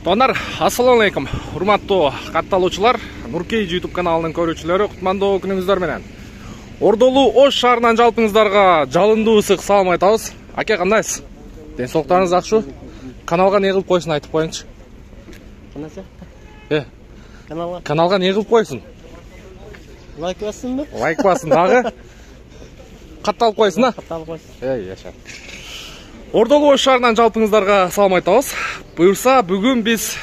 Донар, ассаламу алейкум. Урматтуу катталуучулар, Нуркейджи YouTube каналынын көрүүчүлөрү, кутмандуу күнүңүздөр менен. Ордолуу Ош шаарынан жалпыңыздарга жалындуу ысык салам айтабыз. Аке, кандайсыз? Ден соолуктарыңыз жакшы? Каналга не кылып койсун айтып коюңчу. Кандайчы? Каналга не кылып койсун? Лайк бассынбы? Лайк бассын дагы. Катталып койсун, а? Катталып койсун. Яша. Ордолуу Ош шаарынан жалпыңыздарга салам айтабыз. Буюрса, бүгүн биз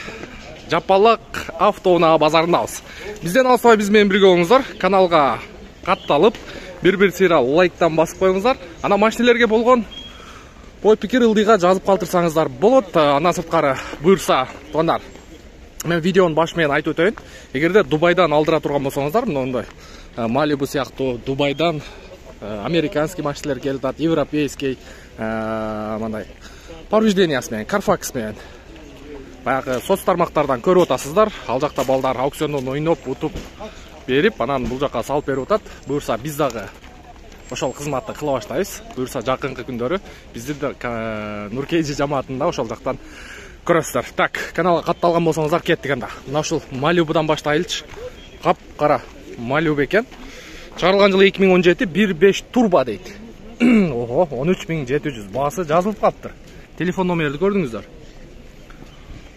Жапалак автоунаа базарындабыз. Бизден алсабай биз менен бирге болуңуздар. Каналга катталып, бир сыйра лайктан басып коюңуздар. Ана машинелерге болгон ой пикир ылдыйга жазып калтырсаңыздар болот. Андан сырткары буюрса, тонар. Мен видеонун башы менен айтып өтөйүн. Эгерде Дубайдан алдыра турган болсоңуздар, мындай Малибу сыяктуу Дубайдан американский машинелер келип атат, европейский мындай повреждениясы менен, Carfax менен. Баягы соц тармактардан көрүп атасыздар. Ал жакта балдар аукциондон ойноп, утуп берип, анан бул жака салып берип атат. Буюрса биз дагы ошол кызматты кыла баштайбыз. Буюрса жакынкы күндөрү бизди Нуркейджи жамаатында ошол жактан көрөсүздөр. Так, каналга катталган болсоңуздар кеттик анда. Мына ушул Малибудан баштайлычы. Кап-кара Малибу экен. Чыгарылган жылы 2017 1.5 турбо дейт. Ого, 13700 баасы жазылып калыптыр. Телефон номерди көрдүңүздөр.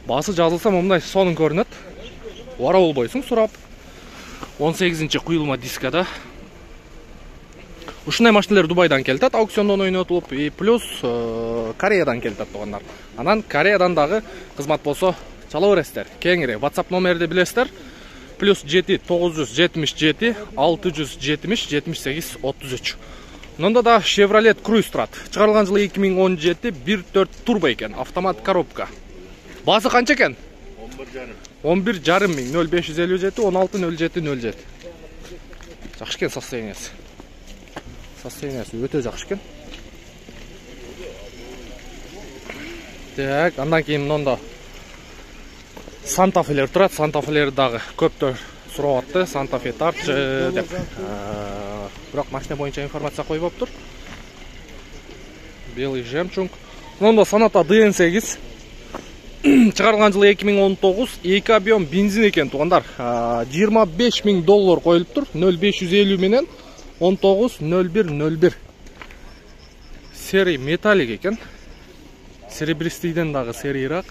Баасы жазылса мындай сонун көрүнөт. Ора болбойсуң сурап. 18-нчи куюлма дискада. Ушундай машинелер Дубайдан келет, аукциондон ойнотулуп, и плюс Кореядан келет тугандар. Анан Кореядан дагы кызмат болсо чала бересиздер. Кеңири WhatsApp номерди билесиздер. Плюс 7 977 670 78 33. Мында да Chevrolet Cruze турат. Чыгарылган жылы 2017 1.4 турбо экен, автомат коробка. Баасы канча экен? 11,5 миң, 0557 160707. Жакшы экен состояниясы. Состояниясы өтө жакшы экен. Так, андан кийин мында Santa Fe'лер турат. Santa Fe'лер дагы көптөр сурап атты. Santa Fe тарчы деп. Бирок машина боюнча информация койбоптур. Белый жемчуг. Мында Sonata DN8 чыгарылган жылы 2019, 2 объем бензин экен тугандар. $25,000 коюлуптур. 0550 менен 190101. Серий металлик экен. Серебристийден дагы серийраак.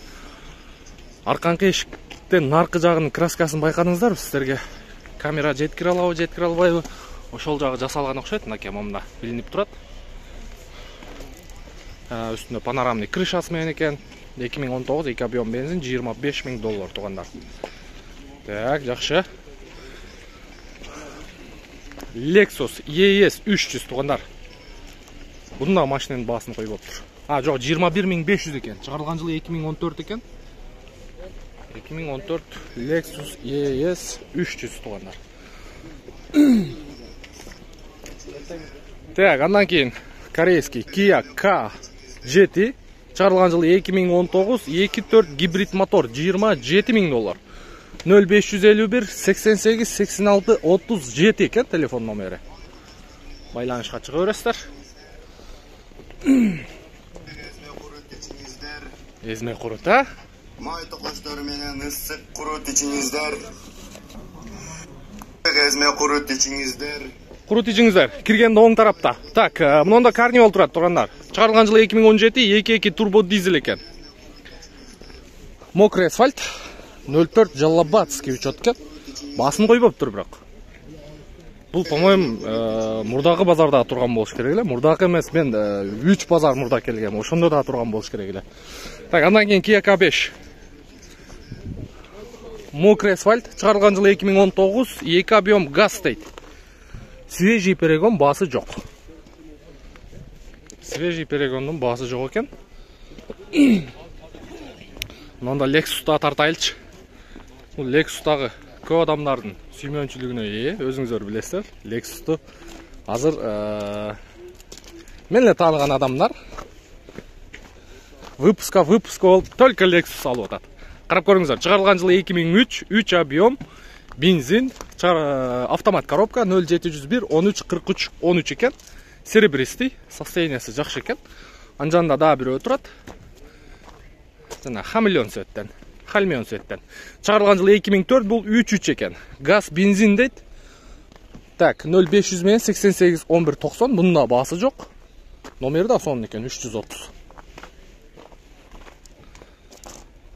Арканкы эшиктен наркы жагынын краскасын байкадыңыздар, сиздерге камера жеткире алабы, жеткире албайбы? Ошол жагы жасалган окшойт, мынакей момунда билинип турат. Үстүндө панорамный крышасы менен экен. 2019 2 объем бензин $25,000 тугандар. Так, жакшы. Lexus ES 300 тугандар. Бунда машинанын баасын койбоптур. Жок, 21,500 экен. Чыгарылган жылы 2014 экен. 2014 Lexus ES 300 тугандар. Так, андан кийин корейский Kia K7 чыгарылган жылы 2019 2.4 гибрид мотор $27,000. 0551 88 86 37 экен телефон номери. Байланышка чыга бересиздер. Эзме курут, Май токоштор менен ысык курут ичиңиздер. Эзме курут ичиңиздер. Курут ичиңиздер. Киргенде оң тарапта. Так, мында Carnival турат тугандар. Чыгарылган жылы 2017 2.2 турбо дизель экен. Мокрый асфальт. 04 Жалабатский учет экен. Баасын койбоптур бирок. Бул, по-моему, мурдагы базарда турган болуш керек эле. Мурдагы эмес, мен 3 базар мурда келгем. Ошондо да турган болуш керек эле. Так, андан кийин Kia K5. Мокрый асфальт, чыгарылган жылы 2019, 2 объем газ дейт. Свежий перегон баасы жок. Свежий перегондун баасы жок экен. Мында Lexus'та тартайлычы. Бул Lexus'тагы көп адамдардын сүймөнчүлүгүнө ээ, өзүңүздөр билесиздер. Lexus'ту азыр мен эле тааныган адамдар выпуска болуп только Lexus алып атат. Карап көрүңүздөр, чыгарылган жылы 2003, 3 объем бензин, автомат коробка 0701 13 43 13 экен. Серебристый, состояниясы жакшы экен. Анжанда да бирөө турат. Жана хамелеон цветтен. Хальмион светтен. Чыгарылган жылы 2004, бул 3.3 экен. Газ, бензин дейт. Так, 0500 менен 88 11 90, бунун да баасы жок. Номери да сонун экен, 330.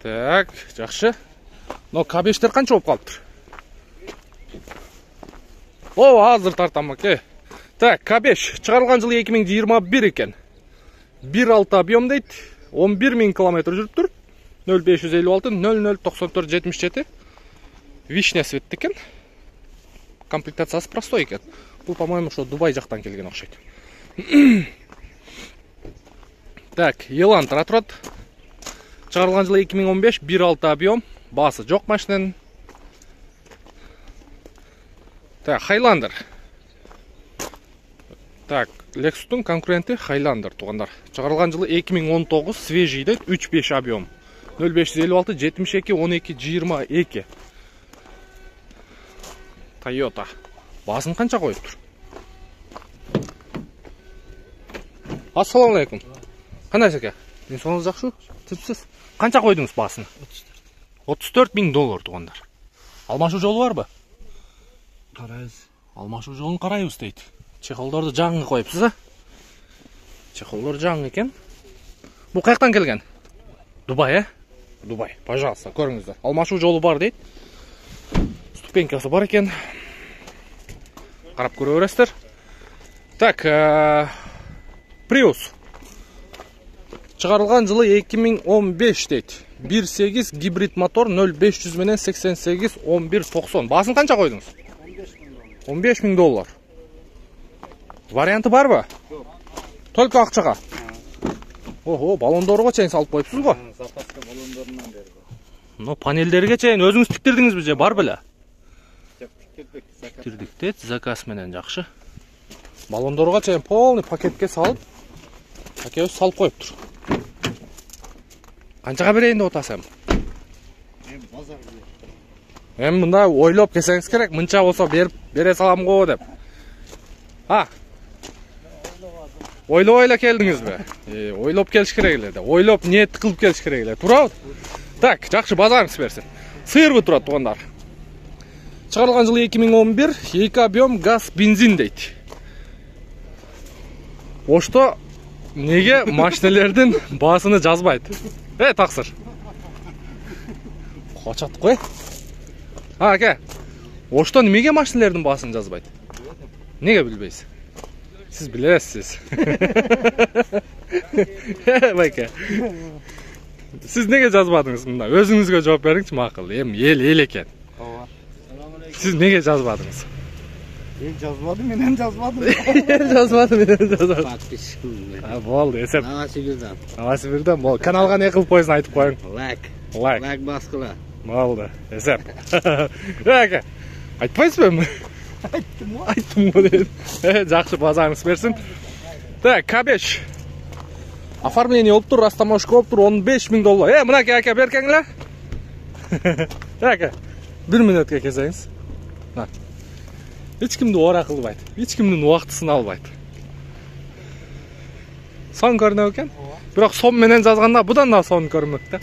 Так, жакшы. Но К5тер канча болуп калыптыр? О, азыр тартам аке. Так, К5 чыгарылган жылы 2021 экен. 1.6 объем дейт. 11.000 км жүрүптүр. 0556 00 94 77. Вишня свет экен. Комплектациясы простой экен. Бул, по-моему, что Дубай жактан келген окшойт. Так, Елантра турат. Чыгарылган жылы 2015, 1.6 объем. Баасы жок машинанын. Так, Хайландер. Так, Lexus'тун конкуренти Хайландер тугандар. Чыгарылган жылы 2019, свежий дейт, 3.5 объем. 0556 72 12 22. Toyota. Баасын канча коюптур? Ассаламу алейкум. Кандай экен? Мен соңуз жакшы? Типсиз. Канча койдуңуз баасын? 34.000 доллар тугандар. Алмашуу жолу барбы? Карайбыз. Алмашуу жолун карайбыз дейт. Чехолдорду жаңы коюпсуз, а? Чехолдор жаңы экен. Бул каяктан келген? Дубай, э? Дубай. Пожалуйста, көрүңүздөр. Алмашуу жолу бар дейт. Ступенькасы бар экен. Карап көрө бересиздер. Так, Prius. Чыгарылган жылы 2015 дейт. 1.8 гибрид мотор 0500 менен 88 11 90. Баасын канча койдуңуз? 15.000 доллар. Варианты барбы? Жок. Только акчага. Ого, баллондорго чейин салып коюпсуз го? Запаска баллондорунан бери. Но панелдерге чейин өзүңүз тиктирдиңизби же бар беле? Тиктирдик. Тиктирдик, заказ менен жакшы. Баллондорго чейин полный пакетке салып, акебиз салып коюптур. Канчага берейин деп атасың? Базар. Эми мында ойлоп келсеңиз керек, мынча болсо бере салам го деп. Ойлоп эле келдиңизби? Ойлоп келиш керек эле да. Ойлоп ниет кылып келиш керек эле. Туурабы? Так, жакшы, базарыңыз берсин. Сыйырбы турат тугандар? Чыгарылган жылы 2011, 2 объем газ, бензин дейт. Ошто неге машинелердин баасыны жазбайт? Таксыр. Качат кой. Аке. Ошто немеге машинелердин баасын жазбайт? Неге билбейсиз? Siz bilesiz. Байке. Siz nege жазбадыңыз мында? Өзүңүзгө жооп бериңчи, макул. Эми эл экен. Ооба. Siz nege жазбадыңыз? Мен жазбадым, менен жазбадым. Жазбадым, менен жазбадым. Подписчикмин. Болду, эсеп. Новосибирдан. Новосибирдан, бол. Каналга не кылып койсун айтып коюң. Лайк. Лайк. Лайк баскыла. Болду, эсеп. Аке. Айтпайсызбы? Айттым го дейт. Жакшы, базарыңыз берсин. Так, К5. Оформление болуп тур, растаможка болуп тур, 15.000 доллар. Мынаке аке беркеңле. Аке. 1 мүнөткө келсеңиз. Эч кимди ора кылбайт. Эч кимдин убактысын албайт. Сон көрүнөт экен. Бирок сом менен жазганда будан да сон көрүнөт да.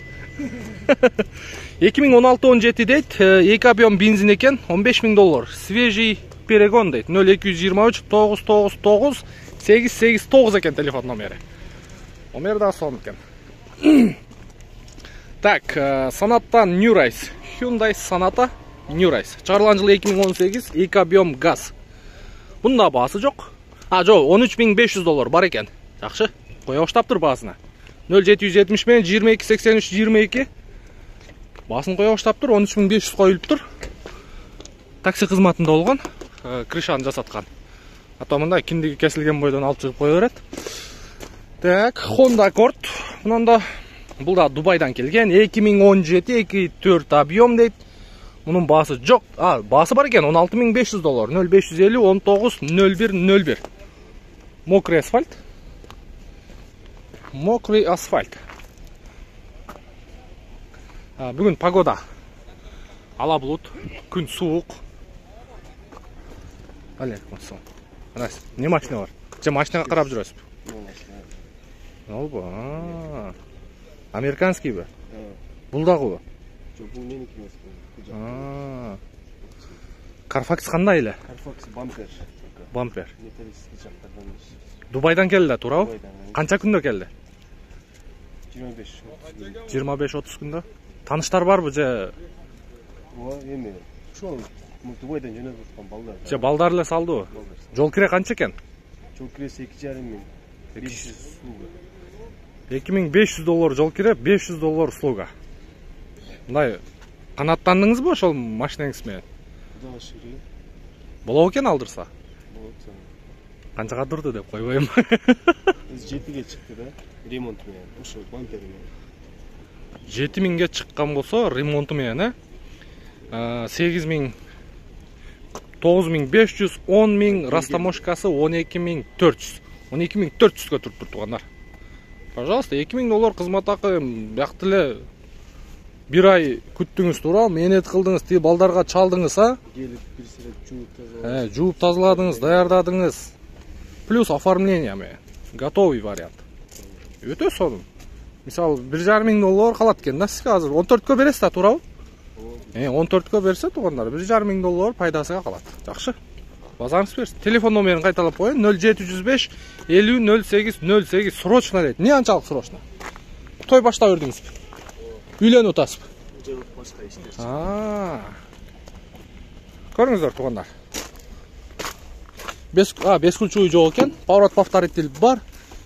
2016-17 дейт, 2 объем бензин экен, 15.000 доллар. Свежий перегон дейт, 0223 999 889 экен телефон номери. Номер да сон экен. Так, Sonata'dan New Race. Hyundai Sonata New Race. Чыгарылган жылы 2018, 2 объем газ. Бунда баасы жок. Жок, 13.500 доллар бар экен. Жакшы, кое баштаптыр баасына. 0770 менен 22 83 22. Баасын кое баштаптыр, 13.500 коюлуптур. Такси кызматында болгон, крышаны жасаткан. Мында киндиги кесилген бойдон алып чыгып кое берет. Так, Honda Accord. Мында бул да Дубайдан келген, 2017 2.4 объем дейт. Мунун баасы жок. Баасы бар экен, 16.500 доллар. 0550 19 01 01. Мокрый асфальт. Мокрый асфальт. Бүгүн погода. Ала булут, күн суук. Алейкум ассалам. Анас, не машина бар? Же машинага карап жүрөсүз? Албы. Американскийби? Бул дагыбы? Жоқ, бұл менікі емес. Carfax қандай эле? Carfax бампер. Бампер. Металлический жақтардан. Дубайдан келди, туурабы? Дубайдан. Канча күндө келди? 25-30 күндө. Таныштар барбы же? Эми, ошол Дубайдан жөнөп аткан балдар. Же балдар эле салдыбы? Жол кире канча экен? Жол кирesi 2,5 миң. 500 услуга. $2500 жол кире, $500 услуга. Мындай канаттандыңызбы ошол машинаңыз менен? Кудайга шүгүр. Болобу экен алдырса? Болот. Канчага турду деп койбойм. 7ге чыкты да, ремонт менен, ошол бампер менен. 7000ге чыккан болсо, ремонту менен, 8000, 9500, 10000, растаможкасы 12400. 12400-гө туруп тургандар. Пожалуйста, $2000 кызмат акы, бакты эле бир ай күттүңүз, туурабы? Мээнет кылдыңыз, тиги балдарга чалдыңыз, Келип бир сирет жууп тазаладыңыз. Жууп тазаладыңыз, даярдадыңыз. Плюс оформление менен. Готовый вариант. Өтө сонун. Мисалы, $1,500 калат экен да сизге азыр. 14кө бересиз да, туурабы? 14кө берсе туугандар, $1,500 пайдасыга калат. Жакшы. Базарыңыз берсин. Телефон номерин кайталап коеюн. 0705 50 08 08. Срочно дейт. Не анчалык срочно? Той баштап бердиңизби? Үйлөнүп атасызбы? Жок, башка иштер. Көрүңүздөр туугандар. 5 ключевой жок экен. Поворот повторитель бар.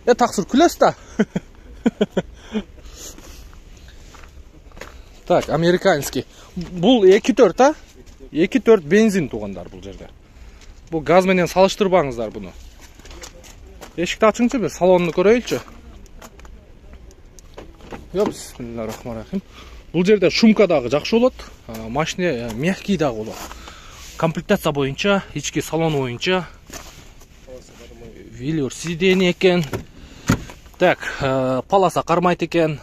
Таксыр күлөсүз да. Так, американский. Бул 2.4, 2.4 бензин туугандар бул жерде. Бул газ менен салыштырбаңыздар буну. Эшикти ачыңчы, бир салонну көрөйүлчү. Бисмиллахиррахманиррахим. Бул жерде шумка дагы жакшы болот. Машина мягкий дагы болот. Комплектация боюнча, ички салон боюнча. Велюр сиденье экен. Так, полоса кармайт экен.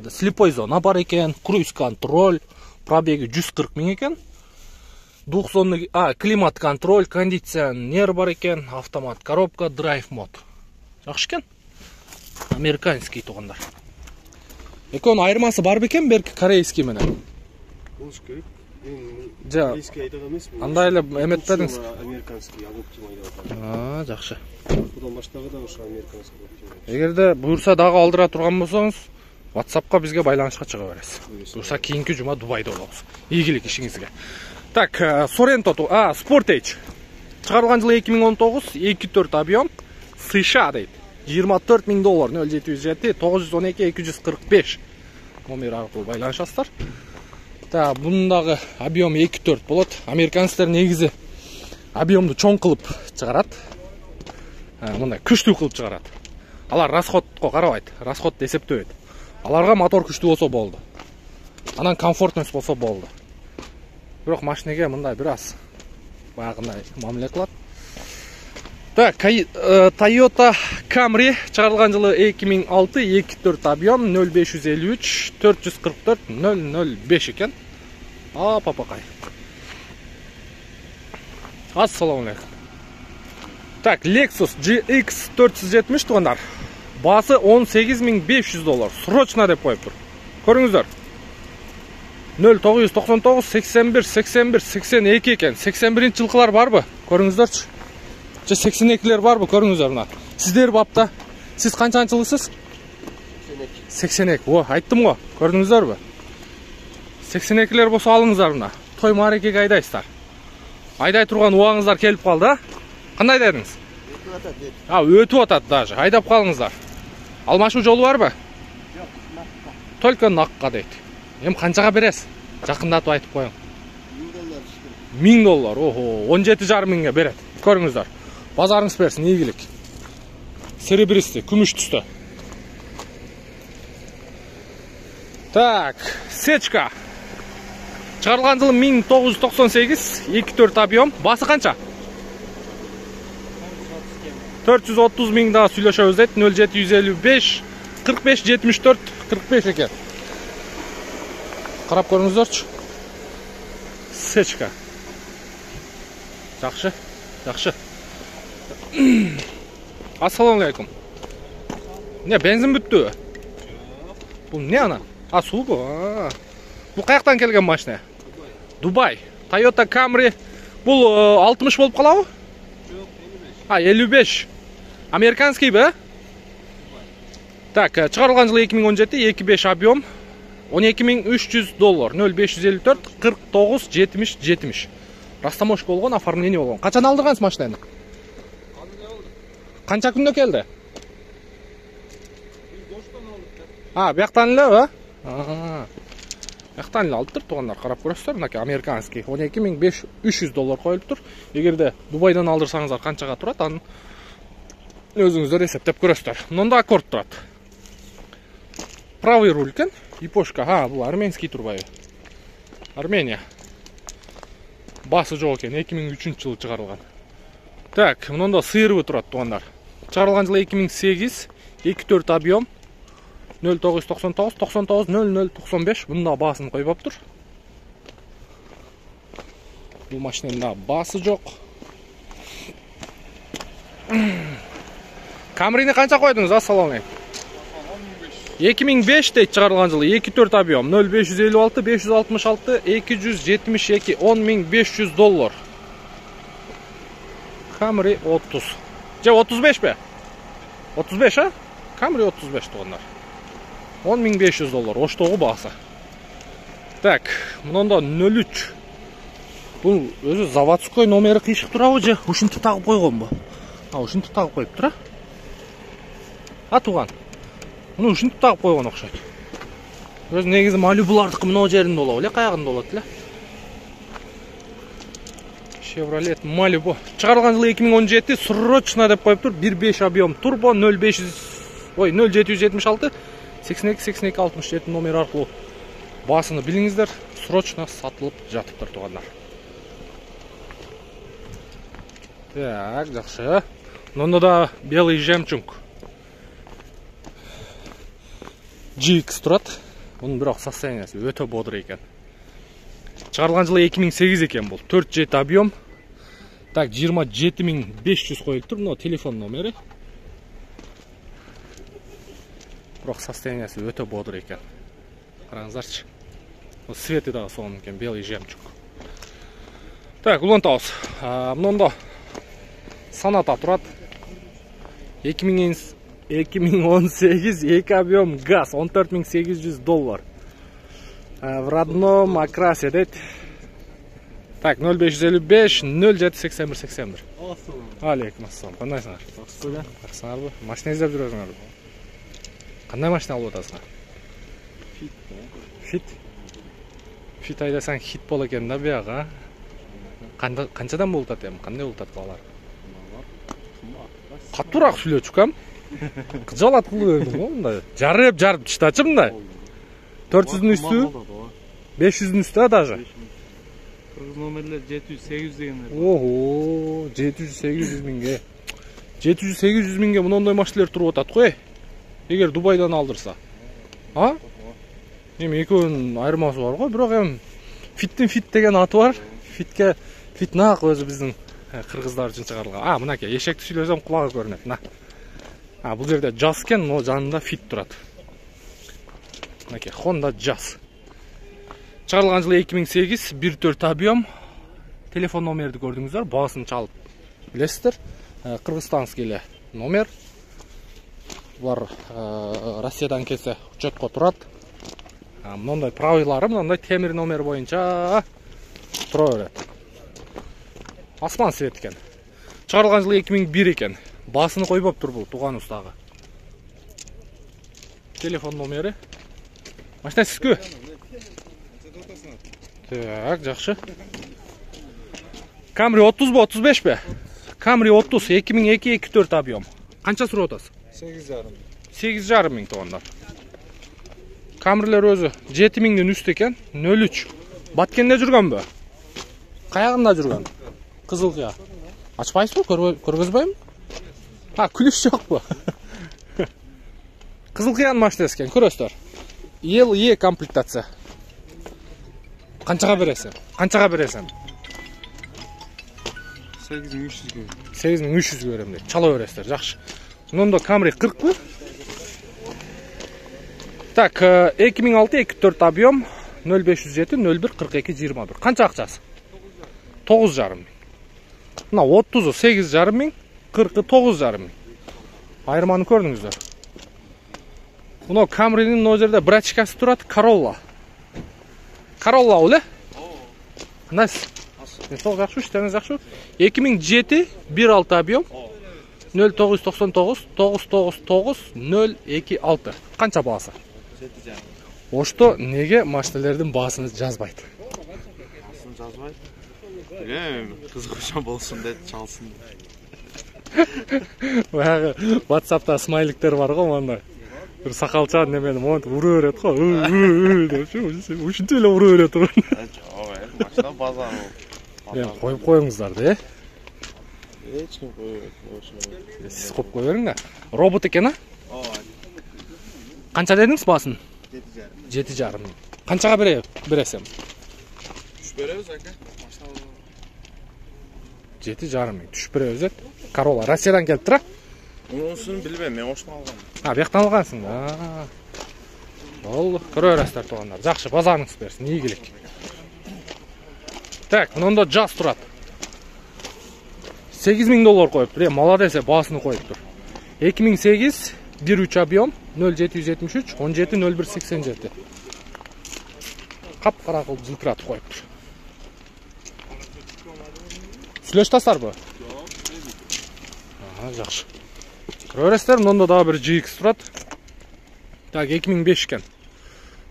Слепой зона бар экен. Круиз контроль. Пробеги 140 000 экен. Двухзонный, климат контроль, кондиционер бар экен. Автомат коробка, драйв мод. Жакшы экен. Американский туугандар. Экөөнүн айырмасы бар бекен берки корейский менен? Болуш керек. Корейский айтат эмесмин. Андай эле эметтериңиз. Американский оптима айтат. Жакшы. Будан баштагы да ошо американский оптима. Эгерде буюрса дагы алдыра турган болсоңуз, WhatsApp'ка бизге байланышка чыга бересиз. Буюрса кийинки жума Дубайда болобуз. Ийгилик ишиңизге. Так, Sorento, Sportage. Чыгарылган жылы 2019, 2.4 объем, США дейт. $24,000 0707 912 245 номер аркылуу байланышасыздар. Та, бундагы объем 2.4 болот. Американецтер негизи объемду чоң кылып чыгарат. Мындай күчтүү кылып чыгарат. Алар расходко карабайт, расходду эсептебейт. Аларга мотор күчтүү болсо болду. Анан комфортность болсо болду. Бирок машинеге мындай бир аз баягындай мамиле кылат. Так, Toyota Camry чыгарылган жылы 2006, 2.4 объем, 0553 444 005 экен. Папакай. Ассаламу алейкум. Так, Lexus GX 470 туугандар. Басы $18,500. Срочно деп коюп тур. Көрүңүздөр. 0999 81 81 82 экен. 81 жылкылар барбы? Көрүңүздөрчү. Же 82лер барбы? Көрүңүздөр мына. Сиздер бапта. Сиз канчанчы жылысыз? 82. О, айттым го. Көрдүңүздөрбү? 82лер болсо алыңыздар мына. Той марекеге айдайсыздар. Айдай турган убагыңыздар келип калды, Кандай дедиңиз? Өтүп атат даже. Айдап калыңыздар. Алмашуу жолу барбы? Жок, накка. Только накка дейт. Эми канчага бересиз? Жакындатып айтып коюң. $1000. Ого, 17,5 миңге берет. Көрүңүздөр. Базарыңыз берсин, ийгилик. Серебристый, күмүш түстө. Так, Сечка. Чыгарылган жылы 1998, 2.4 объем. Басы канча? 430 000 да сүйлөшөбүз дейт. 0755 45 74 45 экен. Карап көрүңүздөрчү. Сечка. Жакшы, жакшы. Ассаламу алейкум. Не, бензин бүттү? Бул не ана? Суу бу. Бул каяктан келген машина? Дубай. Toyota Camry. Бул 60 болуп калабы? Жок, 55. 55. Американский бе? Так, чыгарылган жылы 2017, 2.5 объем, $12.300, 0554 49 70 70. Растаможка болгон, оформление болгон. Качан алдыргансыз машинаны? Канча күндө келди? Бияктан элеби? Бияктан эле алыптыр, туугандар, карап көрөсүздөр. Мынакей американский $12.300 коюлуптур. Эгерде Дубайдан алдырсаңыздар канчага турат, аны өзүңүздөр эсептеп көрөсүздөр. Мында аккорд турат. Правый руль экен, ипошка. Бул арменский турбайбы? Армения. Басы жок экен, 2003-жылы чыгарылган. Так, мында сыйырбы турат, туугандар. Чыгарылган жылы 2008, 2.4 объем, 0999 99 0095. Бunda басын койбоптур. Бул машинада басы жок. Камрини канча койдуңуз, ассалам алейкум? 2005 дейт чыгарылган жылы, 2.4 объем, 0556 566 272 $10.500. Camry 30. Же 35 бе? 35, а? Camry 35 туугандар. $10.500. Оштогу баасы. Так, мында 03. Бул өзү заводской номери кыйшык турабы же ушинтип тагып койгонбу? Ушинтип тагып коюптур, тууган. Муну ушинтип тагып койгон окшойт. Өз негизи Малибулардыкы мына жеринде болобу эле, каягында болот эле. Chevrolet Malibu. Чыгарылган жылы 2017, срочно деп коюптур. 1.5 объем турбо, 0776 82 82 67 номер аркылуу басыны билиңиздер. Срочно сатылып жатыптыр, туугандар. Так, жакшы. Мында да белый жемчуг. GX турат. Бунун бирок состояниясы өтө бодур экен. Чыгарылган жылы 2008 экен бул. 4.7 объем. Так, 27500 коюлуптур. Мына телефон номери. Бирок состояниясы өтө бодур экен. Караңыздарчы. Свети дагы сонун экен, белый жемчуг. Так, улантабыз. Мында Sonata турат. 2018 2 объем газ, $14.800. В родном окрасе дейт. Так, 0555 0781 81. Алейкум ассалам. Кандайсыңар? Жакшысыңарбы? Машина издеп жүрөсүңөрбү? Кандай машина алып атасыңар? Фит. Фит айдасаң хит боло экен да бияга. Канчадан болуп атат эми? Кандай болуп атат балар? Катуураак сүйлөчү кам? Кыжалат кылып бердим го мындай. Жарып таштачы мындай. 400'ün üstü, 500'ün üstü даже. Kırgız номерлер 700-800 дегендер. Ого, 700-800 миңге. 700-800 миңге мындай машиналар туруп атат го. Эгер Дубайдан алдырса. Эми экөөнүн айырмасы бар го, бирок эми Фиттин Фит деген аты бар. Фит нак өзү биздин кыргыздар үчүн чыгарылган. Мынакей эшекти сүйлөсөм кулагы көрүнөт. Бул жерде Jazz экен, но жанында Фит турат. Мынакей Honda Jazz. Чыгарылган жылы 2008, 1.4 объем. Телефон номерди көрдүңүздөр, баасын чалып билесиздер. Кыргызстанский эле номер. Булар Россиядан келсе учетко турат. Мындай правилары, мындай темир номер боюнча тура берет. Асман свет экен. Чыгарылган жылы 2001 экен. Басыны койбоптур бул тууганыбыз дагы. Телефон номери. Машина сизгү? Так, жакшы. Camry 30 бу, 35 бе? Camry 30, 2002 2.4 объем. Канча сурап атасыз? 8,5. 8,5 миң туугандар. Camry'ler өзү 7 миңден үстү экен, 03. Баткенде жүргөнбү? Каягында жүргөн? Кызыл кыя. Ачпайсызбы? Көргөзбөйм? Күлүш жокпу? Кызыл кыянын машинасы экен, көрөсүздөр. ELE комплектация. Канчага бересиң? 8.300 8.300 берем дейт. Чала бересиздер, жакшы. Мында Camry 40 бу. Так, 2006 2.4 объем, 0507 01 42 21. Қанша ақшасы? 9,5 мың. Мына 30-ы 8,5 мың, 40-ы 9,5 мың. Айырманы көрдіңіздер. Мына Camry'nin o жерде брачкасы тұрады, Corolla. Corolla оле? Nasıl? Çok жақсы, işleriniz жақсы. 2007 1.6 объем 0999 999 026. Қанша бағасы? Ошто неге машиналардың бағасын жазбайды? Бағасын жазбайды? Білемін, қызығушан болсын деді, çalsın. Баяғы WhatsApp'та смайликтер бар ғой, онда. Bir сақалчан немені монтып ұры өреді ғой. Ушынтелі ұры өреді ғой. Машина базар ол. Қойып қойыңыздар да, Ешкім қойып. Сіз қойып қой беріңдер. Робот екен, а? Қанша дедіңіз басын? 7,5 мың. Қаншаға бересем? Түш береміз, әке. 7,5 мың. Түш береміз, ет. Corolla. Россиядан келіп тұра? Онысыны білбейм, мен оштан алғанмын. Бияқтан алғансың. Ол көрі өрәстер туғандар. Жақшы, базарыңыз берсін, игілік. Так, мұнда жаз тұрады. $8,000 қойып тұр. Молодесе басыны қойып тұр. 2008 1.3 объем 0773 170187. Қап-қара қылып жылтыратып қойып тұр. Сүлеш тастар бұл? Жақшы. Көресіздер, мұнда да бір GX тұрады. Так, 2005 кен.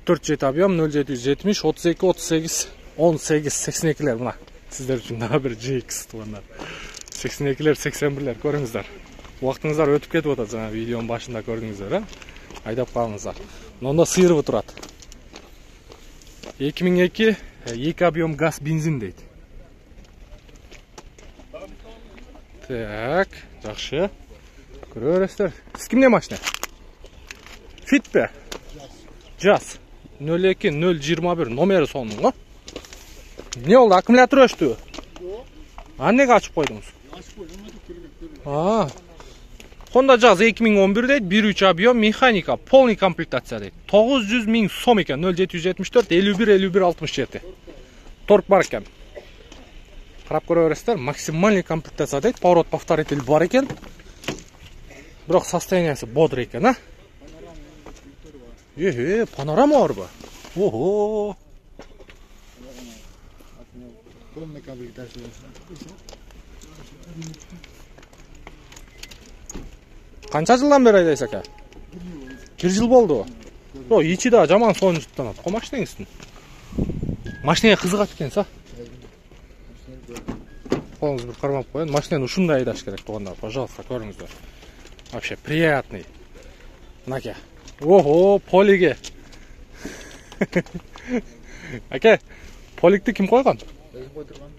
4.7 объем 0770 32 38 18 82-лер мұна. Сіздер үшін да бір GX туғандар. 82-лер 81-лер көріңіздер. Уақытыңыздар өтіп кетіп отыр, жаңа видеоның башында көрдіңіздер, айдап қалыңыздар. Мұнда сиыры тұрады. 2002 2 объем газ бензин дейді. Так, жақшы. Көресіздер. Сіз кімне машина? Fit бе? Jazz 02-021 номері соның ғой. Не oldu? Аккумулятор өшті? Неге ашып қойдыңыз? Honda Jazz 2011 дейді, 1.3 объем, механика, полный комплектация дейді. 900.000 сом екен, 0774 51 67. Торг бар екен. Қарап көресіздер, максимальный комплектация дейді, поворот повторитель бар екен. Бірақ состояниясы бодр екен, а? Панорама бар ба? Ого! Қанша жылдан бері айдайсыз әке? 1 жыл болды. Ичі да жаман соны жұттанады. Қо машинеңіздің? Машинеге қызығат екенсіз, а? Қолыңыз бір қармап қойын. Машинені ұшында айдаш керек туғандар. Пожалуйста, көріңіздер. Вообще приятный. Наке. Ого, полиге. Әке, поликті кім қойған?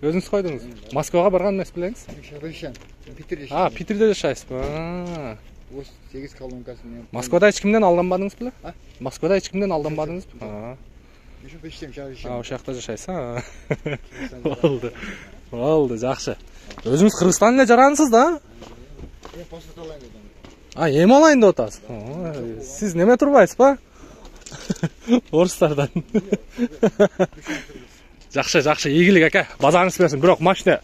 Өзіңіз қойдыңыз. Москваға барған емес білеңіз? Питерде жашайсыз. 8 колонкасымен. Москвада ешкімден алданбадыңыз біле? Москвада ешкімден алданбадыңыз біле? Ош жақта жашайсыз, а? Болды, жақшы. Өзіңіз Қырғызстанға жарансыз да? Ем алайын да отасыз. Сіз неме тұрбайсыз ба? Орыстардан. Жақшы, игілік әке. Базарыңыз берсін. Бірақ машина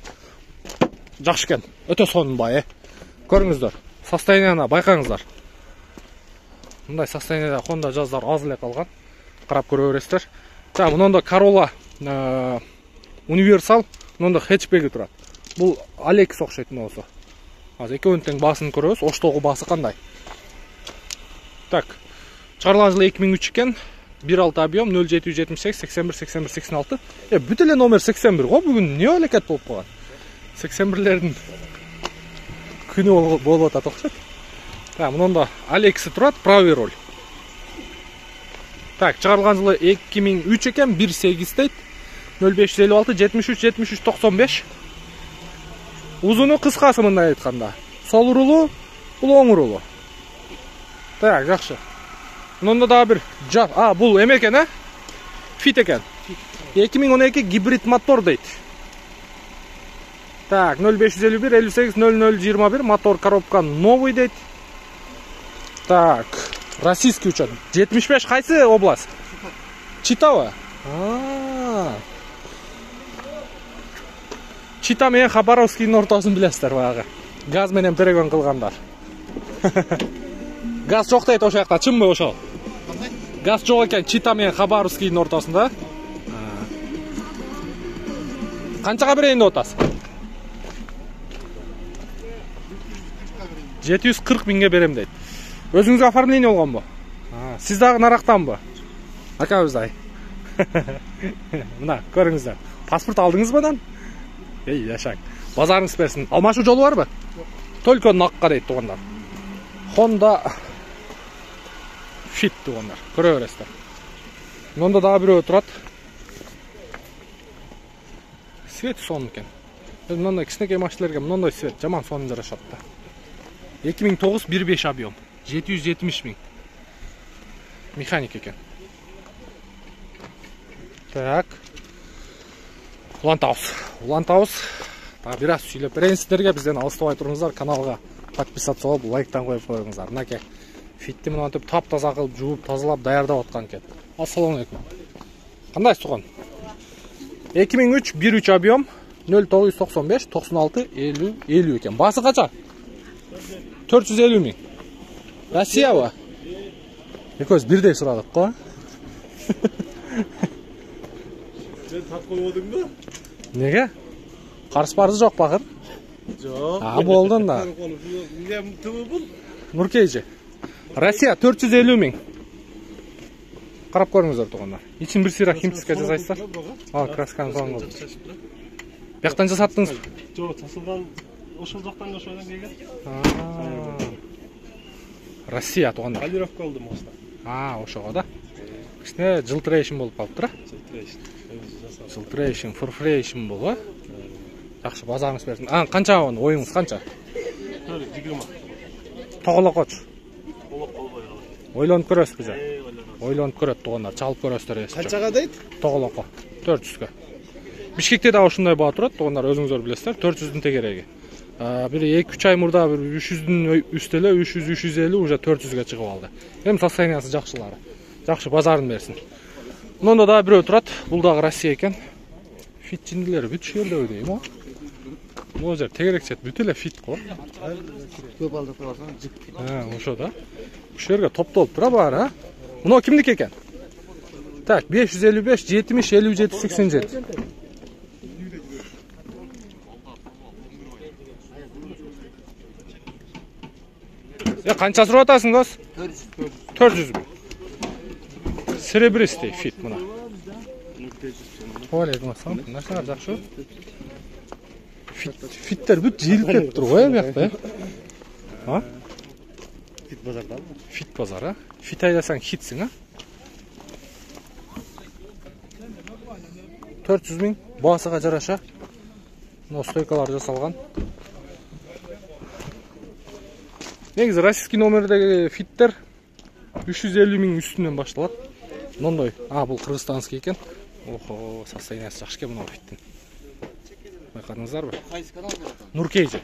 жақшы кен. Өте соның бай, көріңіздер. Состоянияны байқаңыздар. Мұндай состоянияда Honda Jazz'дар аз эле қалған. Қарап көре бересіздер. Мұнда Corolla Universal, мұнда хэтчбегі тұрады. Бұл Alex оқшайтын осы. Екеуінің тең басын көріңіз. Оштоғы басы қандай? Так, шығарылған жылы 2003 екен. 1.6 объем 0778 81 81 86. Бүтеле номер 81 ғой, бүгін не өлекет болып қойған? 81-лердің күні болып атады оқшайды. Мұнда Алексі тұрады, правый роль. Так, шығарылған жылы 2003 екен, 1.8 дейді. 0556 73 73 95. Uzunu қысқасы мында айтқанда. Сол рулы, бұл оң рулы. Так, жақшы. Мұнда да бір жар. Бұл эме екен, а? Fit екен. 2012 гибрид мотор дейді. Так, 0551 58 0021 мотор коробка новый дейді. Так, российский учет. 75 қайсы область? Читава? Чита менен Хабаровскийдин ортосын билесиздер баягы. Газ менен перегон кылгандар. Газ жок дейт ошол жакта, чынбы ошол? Газ жок экен Чита менен Хабаровскийдин ортосунда. Канчага берейин деп атасыз? 740 миңге берем дейт. Өзүңүзгө оформление болгонбу? Сиз дагы нарактанбы? Акабыздай. Мына көрүңүздөр. Паспорт алдыңызбы анан? Эй, жашаң. Базарыңыз берсин. Алмашуу жолу барбы? Только накка дейт тугандар. Honda Fit тугандар. Көрө бересиздер. Монда дагы бирөө турат. Свет сон экен. Мындай кичинекей машиналарга мындай свет жаман сон жарашат да. 2009 1.5 объем. 770 миң. Механик экен. Так. Улантабыз. Тағы бираз сүйлөп берейин сиздерге, бизден алыстабай туруңуздар, каналга подписаться болуп, лайктан коюп коюңуздар. Мынакей Фитти мынантип таптаза кылып, жууп, тазалап, даярдап аткан экен. Ассаламу алейкум. Кандайсыз туган? 2003 1.3 объем 0995 96 50 экен. Басы канча? 450 миң. Россиябы? Экөөбүз бирдей сурадык го. Сен тап койбодуң да? Неге? Карыз жок бакыр? Жок. Болдун да. Эмне тыбы бул? Нуркейжи. Россия 450 миң. Карап көрүңүздөр тугандар. Ичин бир сыйра химчистка жасайсыздар. Красканы коюң. Бияктан жасаттыңыз? Жок, жасалган ошол жактан ошодан келген. Россия тугандар. Полировка алдым оста. Ошого да. Кичине жылтырайшын болуп калыптыр. Жылтырайшын, фурфрейшын болуп. Жакшы, базарыңыз берсин. Канча оюңуз канча? 20. Тоголокочу. Ойлонуп көрөсүзбү же? Ойлонуп көрөт тугандар, чалып көрөсүздөр эсчи. Канчага дейт? Тоголоко. 400гө. Бишкекте да ушундай баа турат, тугандар өзүңүздөр билесиздер, 400дүн тегереги. Бир 2-3 ай мурда бир 300дүн үстеле 300-350 уже 400гө чыгып алды. Эми состояниясы жакшылары. Жакшы базарын берсин. Мында да бирөө турат, бул дагы Россия экен. Фит жиндилери бүт жерде дейм о. Могу жер тегерекчет бүт эле фит го. Көп алдык болсоң жик. Ошо да. Ушул жерге топтолуп тура баары, Мына кимдики экен? Так, 555 70 57 87. Канча сурап атасың, дос? 400 миң. Серебристый фит мына. Алейкум ассалам. Нашар жакшы. Фиттер бүт желип кетиптир го биякта. Фит базардан. Фит базар, Фит айдасаң хитсиң, 400 миң, басыга жараша. Мына стойкалар жасалган. Негизи российский номердеги фиттер 350 миң үстүнөн башталат. Мындай, бул кыргызстанский экен. Охо, состояниясы жакшы экен мына фиттин. Байкадыңыздарбы? Кайсы канал берет? Нуркейжи.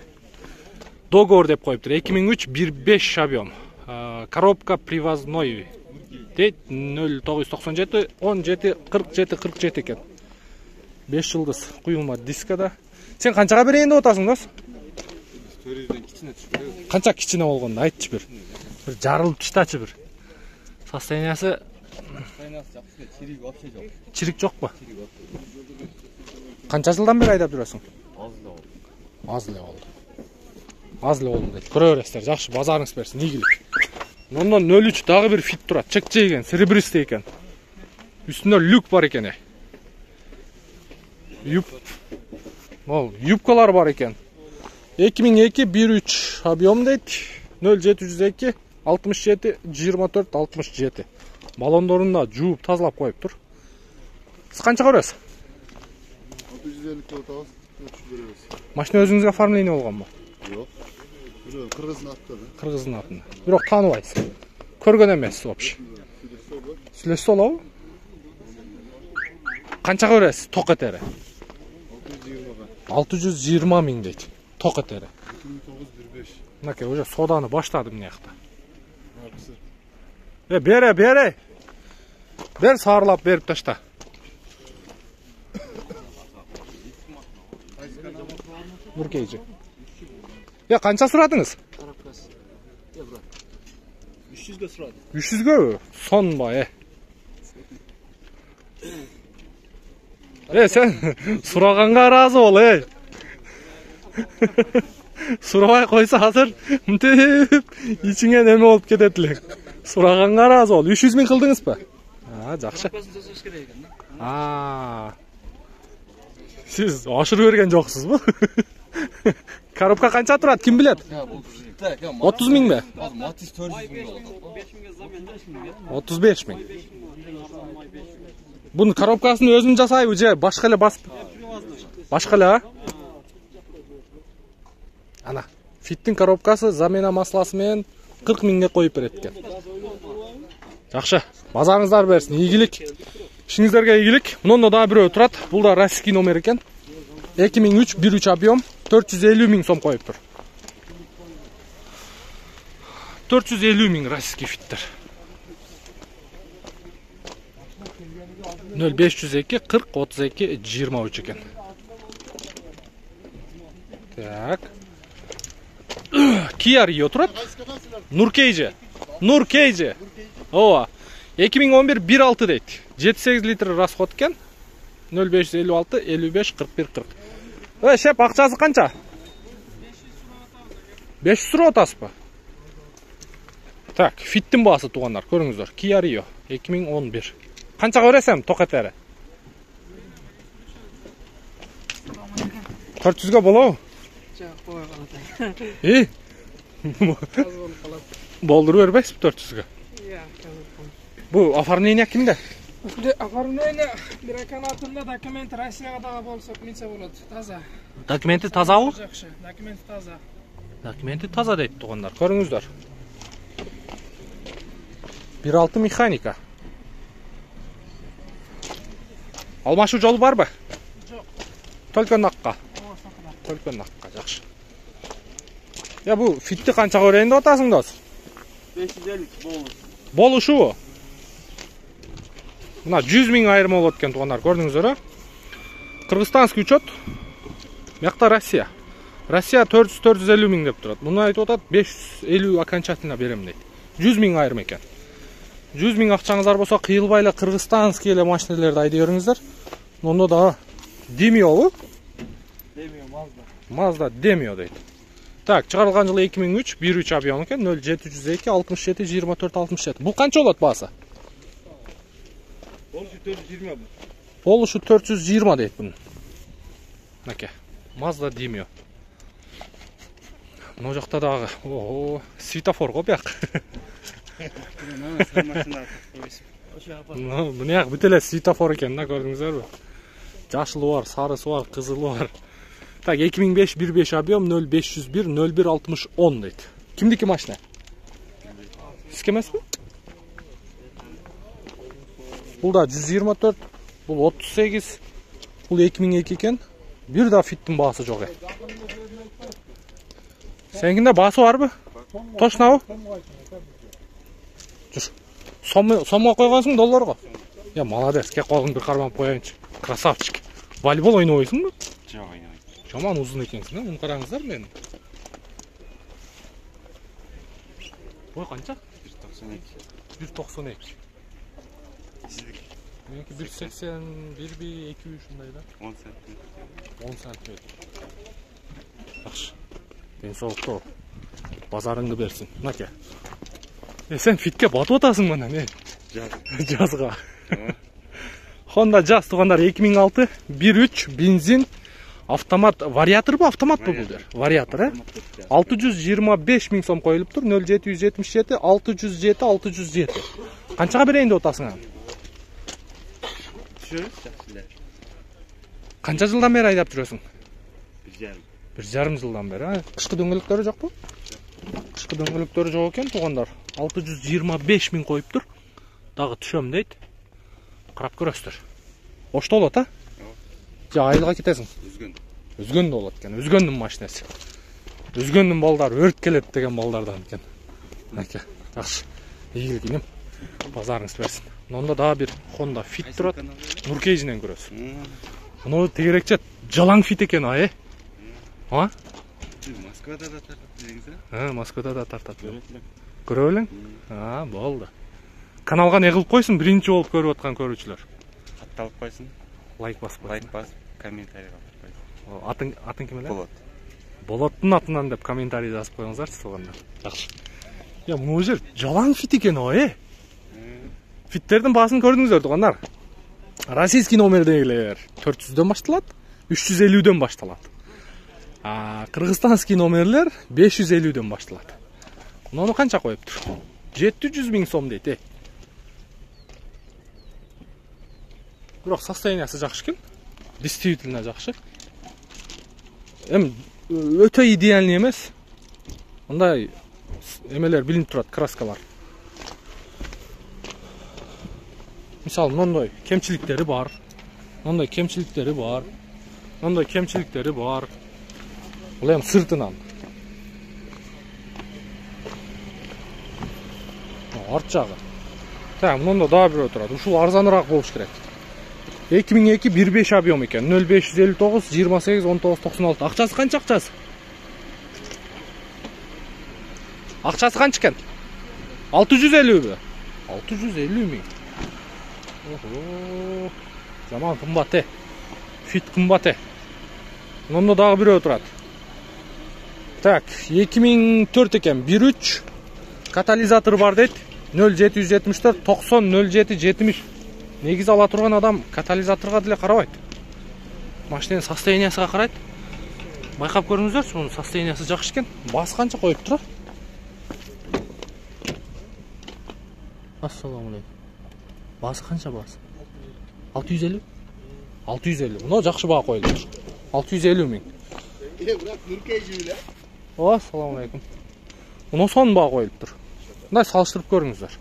Договор деп коюптур. 2003 1.5 объем. Коробка привозной. Дейт 0997 17 47 47 экен. 5 жылдыз куюлма дискада. Сен канчага берейин деп атасың, дос? Төрөдөн кичине түшпөйбү? Канча кичине болгондо айтчы бир. Бир жарылып таштачы бир. Состояниясы жакшы, чирик вообще жок. Чирик жокпу? Канча жылдан бери айдап жүрөсүң? Аз эле болду. Аз эле болду дейт. Көрө бересиздер, жакшы базарыңыз берсин, ийгилик. Мындан 03 дагы бир фит турат, чек жейген, серебристый экен. Үстүндө люк бар экен. Юбкалар бар экен. 2002 1.3 объем дейт. 0702 67 24 67. Балондорунда жууп тазалап коюптур. Сиз канча көрөсүз? 650 отабыз, 400 беребиз. Машина өзүңүзгө оформление болгонбу? Жок. Кыргыздын атында. Кыргыздын атында. Бирок тааныбайсыз. Көргөн эмессиз вообще. Сүйлөшсө болобу? Канча көрөсүз ток этери? 620 миң дейт. Ток этери. 2009-15. Мынакей уже соданы баштадым мына жакта. Бере. Бер сарылап берип ташта. Nurkeyci. Ya kança сұрадыңыз? 300'ge sırada. 300-гө? Сонба, Sen сұрағанға разы бол, Сұрабай қойса азыр, içine неме болып кететілең. Сұрағанға разы бол. 300 миң қылдыңыз ба? Жақшы. Siz aşırı vergen жоқсыз bu. Коробка қанша тұрады, кім білет? 30 миң бе? 35 миң. Бұның коробкасын өзін жасай, уже башқале басып. Башқале, Ана, фиттің коробкасы замена масласымен 40 миңге қойып береткен. Жақшы, базарыңыздар берсін, игілік. İşinizlerге игілік. Мұнда да біреу тұрады. Бұл да российский номер екен. 2003 1.3 объем 450 миң сом қойып тұр. 450 миң российский фиттер. 0502 40 32 23 екен. Так. Kia Rio тұрады. Nurkeyci. Ова. 2011 1.6 дейді. 7-8 литр расход екен. 0556 55 41 40. Шеп, ақшасы қанша? 500 сұрап атасыз ба? Так, фиттің басы туғандар, көріңіздер. Kia Rio 2011. Қаншаға өресем, тоқет әрі? 400-ге болау? Болдыру өрбейсіз 400-ге? Bu оформление kimde? Оформление бироканатында документ Россияға да болсақ нече болады? Таза. Документі таза ол? Жақсы, документі таза. Документі таза дейді туғандар, көріңіздер. 1.6 механика. Алмашу жолы бар ба? Жоқ. Только наққа. Только наққа, жақсы. Ya bu fitті қанша көрейінді отасың дос? 550 болуш. Болушу о? Мына 100 миң айырым ол өткен туғандар, көрдіңіздер, Қырғызстанский учет, мияқта Россия. Россия 400-450 миң деп тұрады. Мұны айтып отады, 550 окончательно берем дейді. 100 миң айырым екен. 100 миң ақшаңыздар болса, қиылбайлы Қырғызстанский еле машинелерді айды өріңіздер. Онда да Демио ол? Демио, Mazda. Mazda Demio дейді. Так, шығарылған жылы 2003, 1.3 объем екен, 0702 67 24 67. Бұл қанша олады басы? Болушу 420 дейді бұның. Нәке, Mazda Demio. Мұны жақта дағы, светофор ғой бияқ. Бұны яқ бүтелі светофор екен, көрдіңіздер бі? Жашылы бар, сарысы бар, қызылы бар. Так, 2005 1.5 объем 0501 01 60 10 дейді. Кімдікі машина? Сіз кемес бі? Бұл да 124, бұл 38, бұл 2002 екен. Bir daha fittin bası жоқ. Seninkinde bası var mı? Toşna o? Dur. Somma koygansın dollarga. Ya молодец, kel қолыңды bir қармап қояйыншы. Красавчик. Волейбол ойнайсың ба? Жоқ, ойнамаймын. Жаман ұзын екенсің, оны қараңыздар мен. Ой, қанша? 192. 192. Меніңki 181 би 200 шындай да? 10 сантиметр. 10 сантиметр. Жақсы. Денсаулықты ол. Базарыңды берсін. Наке. Сен фитке батып отасың мына не? Жазға. Honda Jazz туғандар 2006, 1.3 бензин, автомат, вариатор ба, автомат ба бұл? Вариатор, 625 мың сом қойылып тұр, 0777 607 607. Қаншаға берейін де отасың? Қанша жылдан бері айдап жүресің? 1,5 жылдан бері. Қышқы дөңгелектері жоқ па? Қышқы дөңгелектері жоқ екен туғандар. 625 мың қойып тұр. Дағы түшем дейді. Қарап көресіздер. Ошта олады, жа айылға кетесің? Үзгенді олады екен. Үзгендің машинасы. Үзгендің балдар өрт келеді деген балдардан екен. Әке, жақсы. Игілік инем. Базарыңыз берсін. Онда да бір Honda Fit тұрады. Нуркейжінен көресің. Мұны тегерекче жалаң фит екен, А? Москвада да тартат дегенсиз. Москвада да тартат. Көрө белең? Болду. Каналга не кылып койсун, биринчи болуп көрүп аткан көрүүчүлөр? Катталып койсун. Лайк басып койсун. Лайк басып, комментарий калдырып койсун. Атың ким эле? Болот. Болоттун атынан деп комментарий жазып коюңуздарчы туганда. Жакшы. Я, мына жер жалаң фит экен о, Фиттердин баасын көрдүңүздөр тугандар. Российский номердегилер 400дөн башталат, 350дөн башталат. Кыргызстанский номерлер 550дөн башталат. Муну канча коюптур? 700 миң сом дейт, Бирок состояниясы жакшы экен. Действительно жакшы. Өтө идеальный эмес. Мындай эмелер билинип турат, краскалар. Мисалы, мындай кемчиликтери бар. Мындай кемчиликтери бар. Мындай кемчиликтери бар. Бул эми сыртынан. Арт жагы. Так, мында дагы бирөө турат. Ушул арзаныраак болуш керек. 2002 1.5 объем экен. 0559 28 19 96. Акчасы канча акчасы? Акчасы канча экен? 650 бі? 650 миң. Ого. Жаман кымбат, Фит кымбат, Мында дагы бирөө турат. Так, 2004 экен. 1.3 катализатор бар дейт. 0774 90 07 70. Негизи ала турган адам катализаторго деле карабайт. Машинанын состояниясына карайт. Байкап көрүңүздөрчү, мунун состояниясы жакшы экен. Басы канча коюп тур? Ассаламу алейкум. Басы канча басы? 650? 650. Мына жакшы баа коюлуптур. 650 миң. Бирок Нуркей жибиле. Ассаламу алейкум. Мына сонун баа коюлуптур. Мындай салыштырып көрүңүздөр.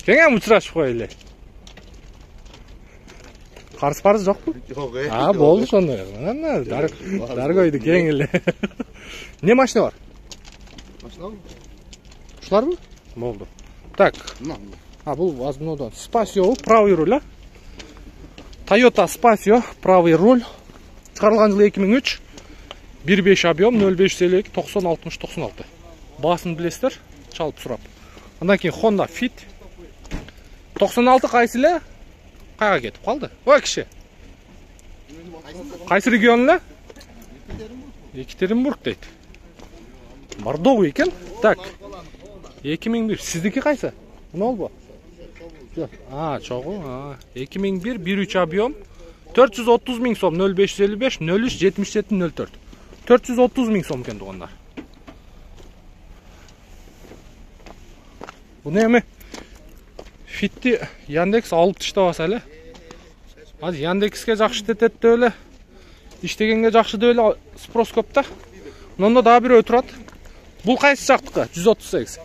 Кеңем учурашып коелу. Карыз жокпу? Жок, болду сондай. Мына даргойду кең эле. Не машина бар? Машина? Ушуларбы? Болду. Так. Бул возможно Спасио, правый руль, Toyota Spasio, правый руль. Чыгарылган жылы 2003. 1.5 объем, 0552 90 60 96. Баасын билесиздер, чалып сурап. Андан кийин Honda Fit 96 кайсы эле? Кайга кетип калды? Ой киши. Кайсы регион эле? Екатеринбург дейт. Бордовый экен. Так. 2001. Сиздики кайсы? Мына болбу? Чогуу. 2001 1.3 объем 430 миң сом 0555 03 77 04. 430 миң сом экен тугандар. Буну эми Фитти Яндекс алып таштабаса эле. Азыр Яндекске жакшы тетет деп эле, иштегенге жакшы деп эле спрос көп да. Мында дагы бирөө турат. Бул кайсы жактыкы? 138.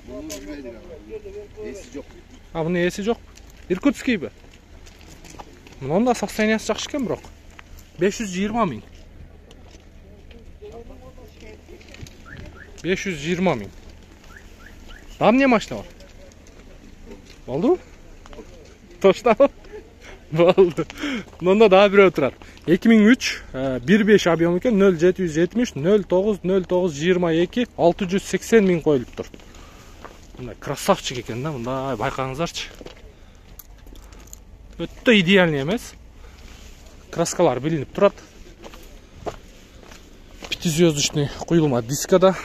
Эси жок. Бунун эси жок. Иркутскийби? Мында состояниясы жакшы экен бирок. 520 миң. 520 миң. Там не машина бар? Болду? Точно? Болду. Мында дагы бирөө турат. 2003 1.5 объем экен 0770 09 09 22 680 миң коюлуптур. Мындай красавчик экен да, мындай байкаңыздарчы. Өтө идеальный эмес. Краскалар билинип турат. 5звездочный куюлма дискада.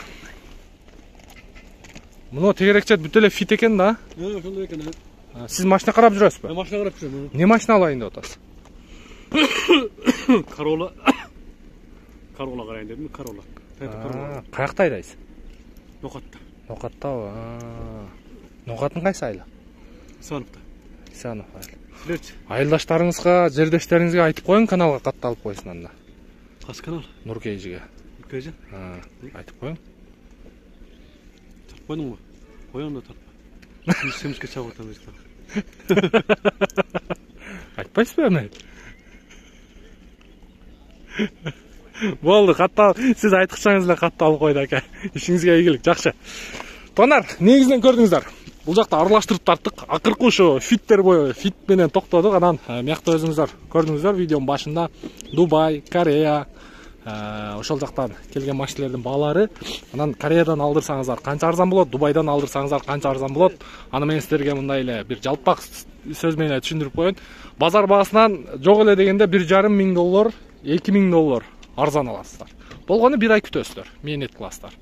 Мына тегерекчет бүт эле фит экен да. Ошондой экен. Сиз машина карап жүрөсүзбү? Машина карап жүрөм. Не машина алайын деп атасыз? Corolla карайын дедим, Corolla. Каякта айдайсыз? Нокатта. Нокаттабы? Нокаттын кайсы айылы? Саныпта. Санып айыл. Силерчи? Айылдаштарыңызга, жердештериңизге айтып коюң, каналга катталып койсун анда. Кайсы канал? Нуркейжиге. Нуркейжи? Айтып коюң. Тарп койдуңбу? Коюңда тарпа. Семизге чабып атабыз. Айтпайсызбы аны? Болду, каттал. Сиз айткычаңыз эле катталып койду ака. Ишиңизге ийгилик, жакшы. Тонар, негизинен көрдүңүздөр. Бул жакта аралаштырып тарттык. акыркы ушу фиттер бою фит менен токтодук. Анан мыякта өзүңүздөр көрдүңүздөр видеонун башында Дубай, Корея, ошол жактан келген машинелердин баалары. Анан Кореядан алдырсаңыздар канча арзан болот, Дубайдан алдырсаңыздар канча арзан болот. Аны мен силерге мындай эле бир жалпак сөз менен түшүндүрүп коеюн. Базар баасынан жок эле дегенде $1,500, $2,000 арзан аласыздар. Болгону бир ай күтөсүздөр, мээнет кыласыздар.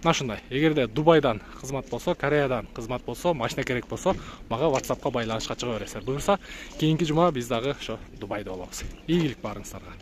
Мына ушундай. Эгерде Дубайдан кызмат болсо, Кореядан кызмат болсо, машина керек болсо, мага WhatsAppка байланышка чыга бересиздер. Буюрса, кийинки жума биз дагы ошо Дубайда болобуз. Ийгилик барыңыздарга.